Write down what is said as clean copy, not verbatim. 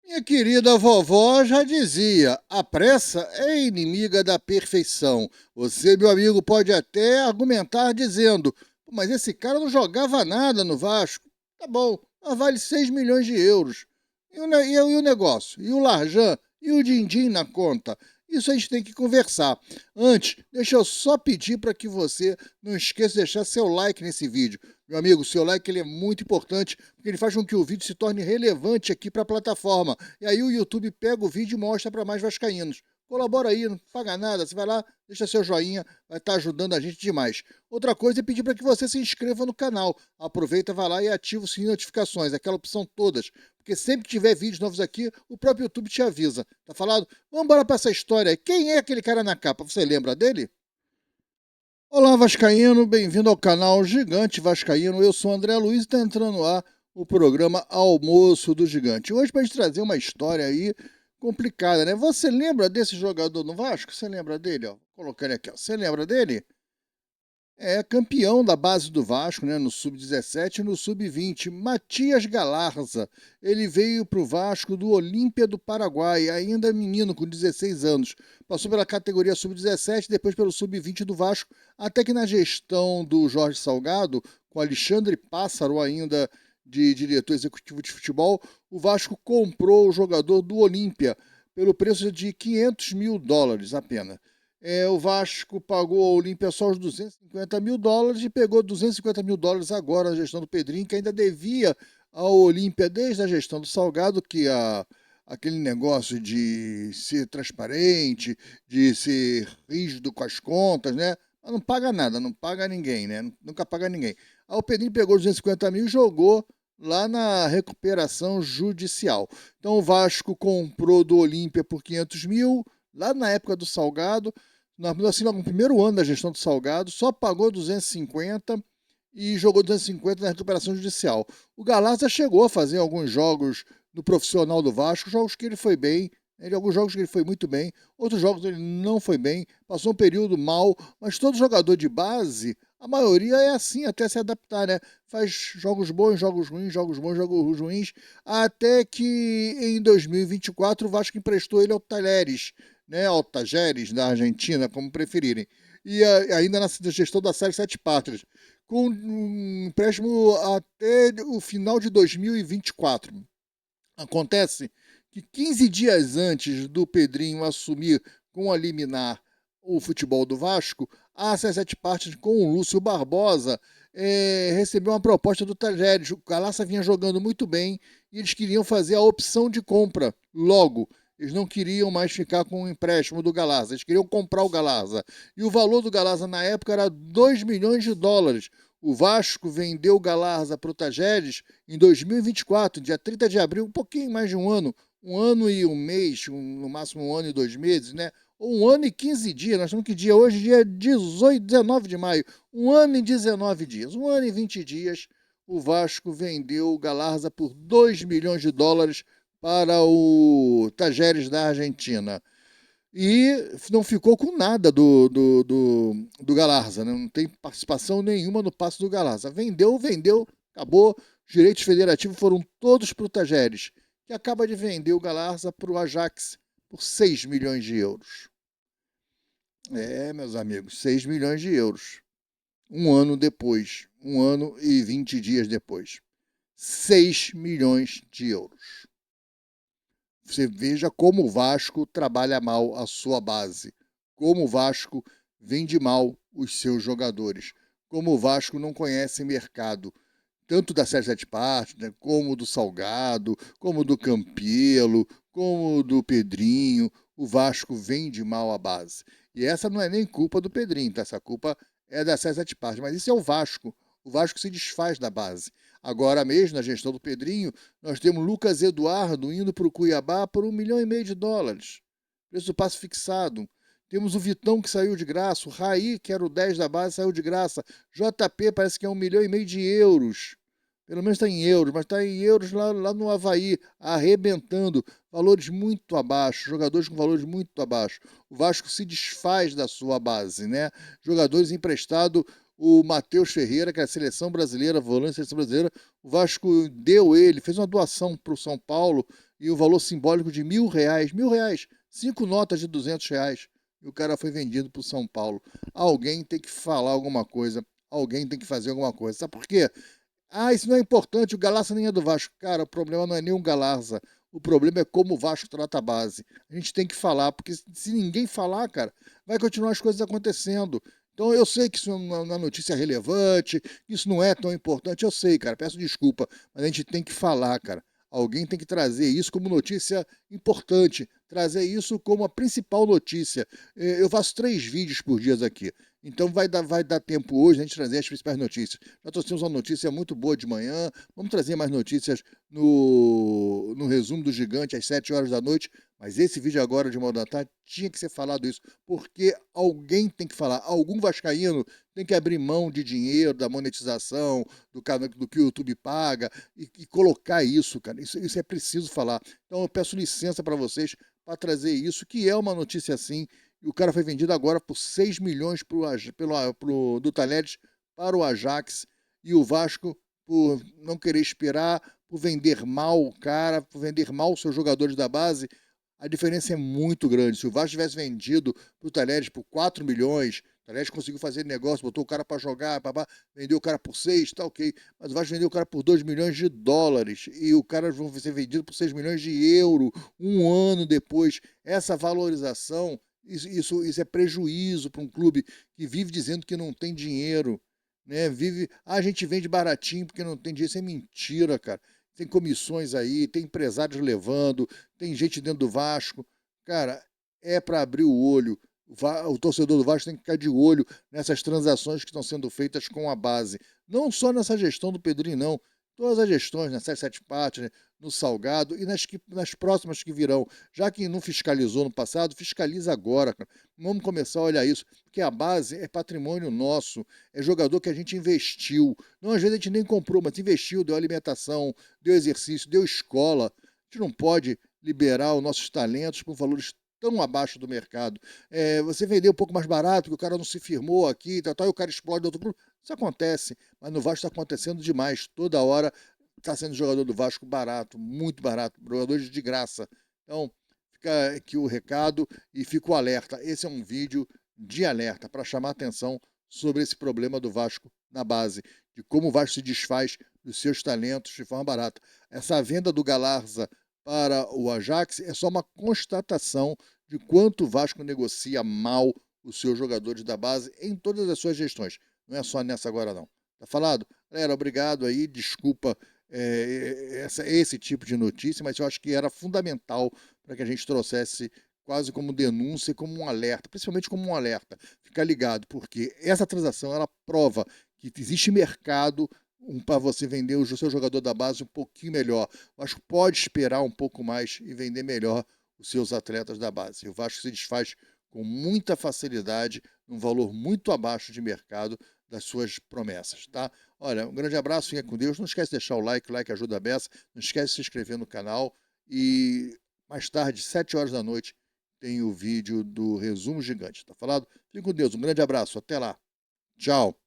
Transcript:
Minha querida vovó já dizia: a pressa é inimiga da perfeição. Você, meu amigo, pode até argumentar dizendo: "Pô, mas esse cara não jogava nada no Vasco." Tá bom, mas vale 6 milhões de euros. E o negócio? E o Larjan? E o Dindim na conta? Isso a gente tem que conversar. Antes, deixa eu só pedir para que você não esqueça de deixar seu like nesse vídeo. Meu amigo, seu like ele é muito importante, porque ele faz com que o vídeo se torne relevante aqui para a plataforma. E aí o YouTube pega o vídeo e mostra para mais vascaínos. Colabora aí, não paga nada, você vai lá, deixa seu joinha, vai estar ajudando a gente demais. Outra coisa é pedir para que você se inscreva no canal. Aproveita, vai lá e ativa o sininho de notificações, aquela opção todas. Porque sempre que tiver vídeos novos aqui, o próprio YouTube te avisa. Tá falado? Vamos embora para essa história aí. Quem é aquele cara na capa? Você lembra dele? Olá, Vascaíno, bem-vindo ao canal Gigante Vascaíno. Eu sou o André Luiz e está entrando no ar o programa Almoço do Gigante. Hoje, para a gente trazer uma história aí complicada, né? Você lembra desse jogador no Vasco? Você lembra dele? Ó, colocando aqui, ó. Você lembra dele? É campeão da base do Vasco, né, no Sub-17 e no Sub-20, Matias Galarza. Ele veio para o Vasco do Olímpia do Paraguai, ainda menino, com 16 anos. Passou pela categoria Sub-17, depois pelo Sub-20 do Vasco, até que na gestão do Jorge Salgado, com Alexandre Pássaro ainda de diretor executivo de futebol, o Vasco comprou o jogador do Olímpia pelo preço de US$ 500 mil apenas. O Vasco pagou ao Olímpia só os US$ 250 mil e pegou US$ 250 mil agora na gestão do Pedrinho, que ainda devia ao Olímpia desde a gestão do Salgado, que aquele negócio de ser transparente, de ser rígido com as contas, né? Mas não paga nada, não paga ninguém, né? Nunca paga ninguém. Aí o Pedrinho pegou os 250 mil e jogou lá na recuperação judicial. Então o Vasco comprou do Olímpia por 500 mil, lá na época do Salgado, assim, no primeiro ano da gestão do Salgado, só pagou 250 e jogou 250 na recuperação judicial. O Galarza chegou a fazer alguns jogos no profissional do Vasco, jogos que ele foi bem, alguns jogos que ele foi muito bem, outros jogos ele não foi bem, passou um período mal, mas todo jogador de base, a maioria é assim, até se adaptar, né? Faz jogos bons, jogos ruins, jogos bons, jogos ruins, até que em 2024 o Vasco emprestou ele ao Talheres, né, ao Tajeres, da Argentina, como preferirem. E ainda na gestão da Série Sete Pátrias, com um empréstimo até o final de 2024. Acontece que 15 dias antes do Pedrinho assumir com a liminar o futebol do Vasco, a Sete Partes com o Lúcio Barbosa recebeu uma proposta do Tajeres. O Galaça vinha jogando muito bem e eles queriam fazer a opção de compra logo. Eles não queriam mais ficar com o empréstimo do Galarza, eles queriam comprar o Galarza. E o valor do Galarza na época era US$ 2 milhões. O Vasco vendeu o Galarza para o Tajeres em 2024, dia 30 de abril, um pouquinho mais de um ano e um mês, no máximo um ano e 2 meses, né? Ou um ano e 15 dias, nós estamos que dia hoje, dia 19 de maio, um ano e 19 dias, um ano e 20 dias, o Vasco vendeu o Galarza por US$ 2 milhões para o Tajeres da Argentina. E não ficou com nada do Galarza, né? Não tem participação nenhuma no passe do Galarza. Vendeu, acabou. Os direitos federativos foram todos para o Tajeres, que acaba de vender o Galarza para o Ajax por 6 milhões de euros. Meus amigos, 6 milhões de euros. Um ano depois, um ano e 20 dias depois. 6 milhões de euros. Você veja como o Vasco trabalha mal a sua base, como o Vasco vende mal os seus jogadores, como o Vasco não conhece mercado, tanto da Série Sete Partes, né, como do Salgado, como do Campelo, como do Pedrinho. O Vasco vende mal a base. E essa não é nem culpa do Pedrinho, tá? Essa culpa é da Série Sete Partes, mas isso é o Vasco. O Vasco se desfaz da base. Agora mesmo, na gestão do Pedrinho, nós temos Lucas Eduardo indo para o Cuiabá por US$ 1,5 milhão. Preço do passe fixado. Temos o Vitão que saiu de graça, o Raí, que era o 10 da base, saiu de graça. JP parece que é €1,5 milhão. Pelo menos está em euros, mas está em euros lá no Avaí, arrebentando. Valores muito abaixo, jogadores com valores muito abaixo. O Vasco se desfaz da sua base, né? Jogadores emprestados, o Matheus Ferreira, que é a seleção brasileira, volante da seleção brasileira, o Vasco deu ele, fez uma doação para o São Paulo, e o valor simbólico de R$ 1.000, R$ 1.000, 5 notas de R$ 200, e o cara foi vendido para o São Paulo. Alguém tem que falar alguma coisa, alguém tem que fazer alguma coisa. Sabe por quê? Ah, isso não é importante, o Galarza nem é do Vasco. Cara, o problema não é nem o Galarza. O problema é como o Vasco trata a base. A gente tem que falar, porque se ninguém falar, cara, vai continuar as coisas acontecendo. Então eu sei que isso é uma notícia relevante, que isso não é tão importante, eu sei, cara, peço desculpa, mas a gente tem que falar, cara. Alguém tem que trazer isso como notícia importante, trazer isso como a principal notícia. Eu faço 3 vídeos por dia aqui, então vai dar tempo hoje a gente trazer as principais notícias. Já trouxemos uma notícia muito boa de manhã, vamos trazer mais notícias no resumo do Gigante às 7 horas da noite, mas esse vídeo agora de 1 da tarde tinha que ser falado isso, porque alguém tem que falar, algum vascaíno tem que abrir mão de dinheiro, da monetização, do que o YouTube paga, e colocar isso, cara, isso é preciso falar. Então eu peço licença para vocês para trazer isso, que é uma notícia assim, e o cara foi vendido agora por 6 milhões do Talheres para o Ajax, e o Vasco, por não querer esperar, por vender mal o cara, por vender mal os seus jogadores da base, a diferença é muito grande. Se o Vasco tivesse vendido para o Talheres por 4 milhões, o Talheres conseguiu fazer negócio, botou o cara para jogar, vendeu o cara por 6, tá ok. Mas o Vasco vendeu o cara por 2 milhões de dólares e o cara vai ser vendido por 6 milhões de euros um ano depois. Essa valorização, isso é prejuízo para um clube que vive dizendo que não tem dinheiro. Né? A gente vende baratinho porque não tem dinheiro. Isso é mentira, cara. Tem comissões aí, tem empresários levando, tem gente dentro do Vasco. Cara, é para abrir o olho. O torcedor do Vasco tem que ficar de olho nessas transações que estão sendo feitas com a base. Não só nessa gestão do Pedrinho, não. Todas as gestões, nas sete partes, né, no Salgado e nas próximas que virão. Já que não fiscalizou no passado, fiscaliza agora, cara. Vamos começar a olhar isso, porque a base é patrimônio nosso, é jogador que a gente investiu. Não, às vezes a gente nem comprou, mas investiu, deu alimentação, deu exercício, deu escola. A gente não pode liberar os nossos talentos por valores tão abaixo do mercado. Você vender um pouco mais barato, que o cara não se firmou aqui, e o cara explode outro clube. Isso acontece, mas no Vasco está acontecendo demais. Toda hora está sendo jogador do Vasco barato, muito barato, jogadores de graça. Então, fica aqui o recado e fica o alerta. Esse é um vídeo de alerta para chamar atenção sobre esse problema do Vasco na base, de como o Vasco se desfaz dos seus talentos de forma barata. Essa venda do Galarza para o Ajax é só uma constatação de quanto o Vasco negocia mal os seus jogadores da base em todas as suas gestões. Não é só nessa agora, não. Tá falado? Galera, obrigado aí, desculpa esse tipo de notícia, mas eu acho que era fundamental para que a gente trouxesse quase como denúncia e como um alerta, principalmente como um alerta. Ficar ligado, porque essa transação ela prova que existe mercado para você vender o seu jogador da base um pouquinho melhor. O Vasco pode esperar um pouco mais e vender melhor os seus atletas da base. E o Vasco se desfaz com muita facilidade, num valor muito abaixo de mercado das suas promessas, tá? Olha, um grande abraço, fica com Deus. Não esquece de deixar o like ajuda a beça. Não esquece de se inscrever no canal. E mais tarde, 7 horas da noite, tem o vídeo do Resumo Gigante, tá falado? Fique com Deus, um grande abraço, até lá. Tchau.